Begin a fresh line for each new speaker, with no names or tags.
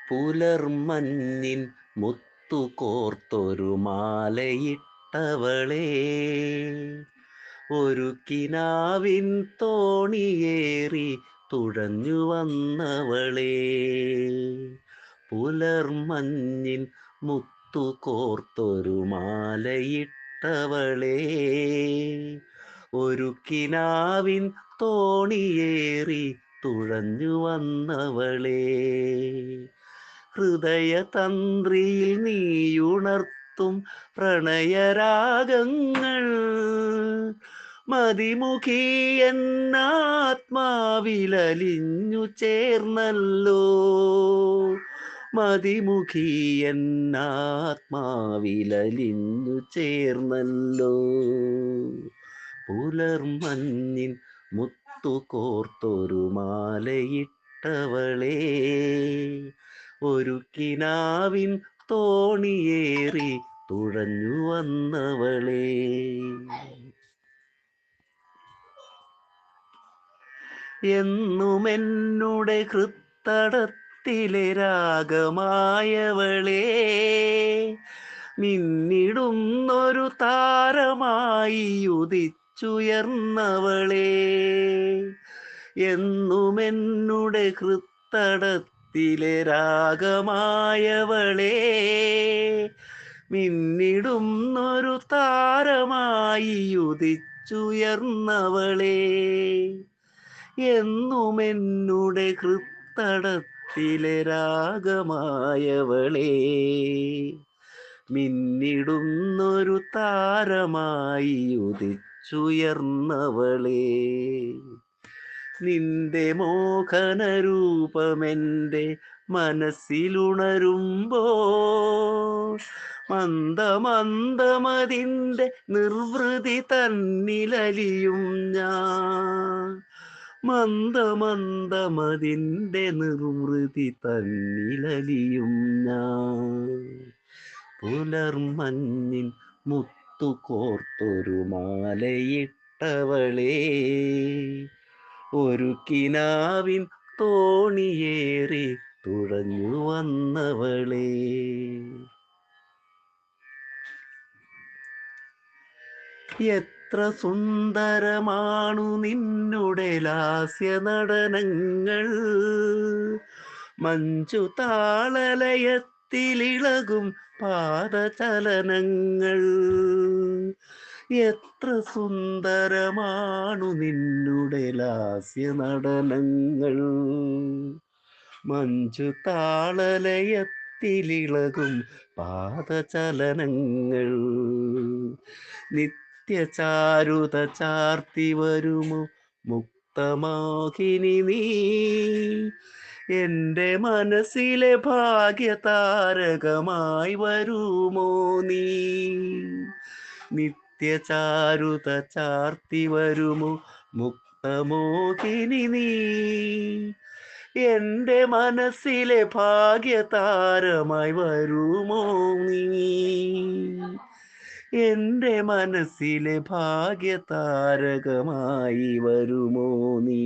പുലർമഞ്ഞിൻ മുത്തുകോർത്തൊരു മാലയിട്ടവളേ, ഒരു കിനാവിൻ തോണിയേറി തുഴഞ്ഞു വന്നവളേ. പുലർമഞ്ഞിൻ മുത്തുകോർത്തൊരു മാലയിട്ടവളേ, ഒരു കിനാവിൻ തോണിയേറി തുഴഞ്ഞു വന്നവളേ. ഹൃദയതന്ത്രിയിൽ നീയുണർത്തും പ്രണയരാഗങ്ങൾ മതിമുഖി എന്നാത്മാവിലലിഞ്ഞു ചേർന്നല്ലോ. മതിമുഖി എന്നാത്മാവിലലിഞ്ഞു ചേർന്നല്ലോ. പുലർമഞ്ഞിൻ മുത്തുകോർത്തൊരു മാലയിട്ടവളേ, ഒരു കിനാവിൻ തോണിയേറി തുഴഞ്ഞു വന്നവളേ. എന്നുമെന്നുടെ ഹൃത്തടത്തിലെ രാഗമായവളേ, മിന്നിടുന്നൊരു താരമായി ഉദിച്ചുയർന്നവളേ. എന്നുമെന്നുടെ ഹൃത്തടത്തിലെ രാഗമായവളേ, മിന്നിടുന്നൊരു താരമായി ഉദിച്ചുയർന്നവളേ. എന്നുമെന്നുടെ ഹൃത്തടത്തിലെ രാഗമായവളേ, മിന്നിടുന്നൊരു താരമായി ഉദിച്ചുയർന്നവളേ. നിന്റെ മോഹനരൂപമെൻ്റെ മനസ്സിലുണരുമ്പോൾ മന്ദമന്ദമതിൻ്റെ നിർവൃതി തന്നിലലിയും ഞാൻ. മന്ദമന്ദമതിൻ്റെ നിർവൃതി തന്നിലലിയും ഞാൻ. പുലർമഞ്ഞിൻ മുത്തുകോർത്തൊരു മാലയിട്ടവളേ, ഒരു കിനാവിൻ തോണിയേറി തുഴഞ്ഞു വന്നവളേ. എത്ര സുന്ദരമാണു നിന്നുടെ ലാസ്യ നടനങ്ങൾ, മഞ്ജു താളലയത്തിലിളകും പാദചലനങ്ങൾ. എത്ര സുന്ദരമാണു നിന്നുടെ ലാസ്യ നടനങ്ങൾ, മഞ്ജു താളലയത്തിലിളകും പാദചലനങ്ങൾ. നിത്യചാരുത ചാർത്തി വരുമോ മുക്തമോഹിനി നീ, എൻ്റെ മനസ്സിലെ ഭാഗ്യതാരകമായി വരുമോ നീ. നിത്യചാരുത ചാർത്തി വരുമോ മുക്തമോഹിനി നീ, എൻ്റെ മനസ്സിലെ ഭാഗ്യതാരമായി വരുമോ നീ. എൻ്റെ മനസ്സിലെ ഭാഗ്യതാരകമായി വരുമോ നീ.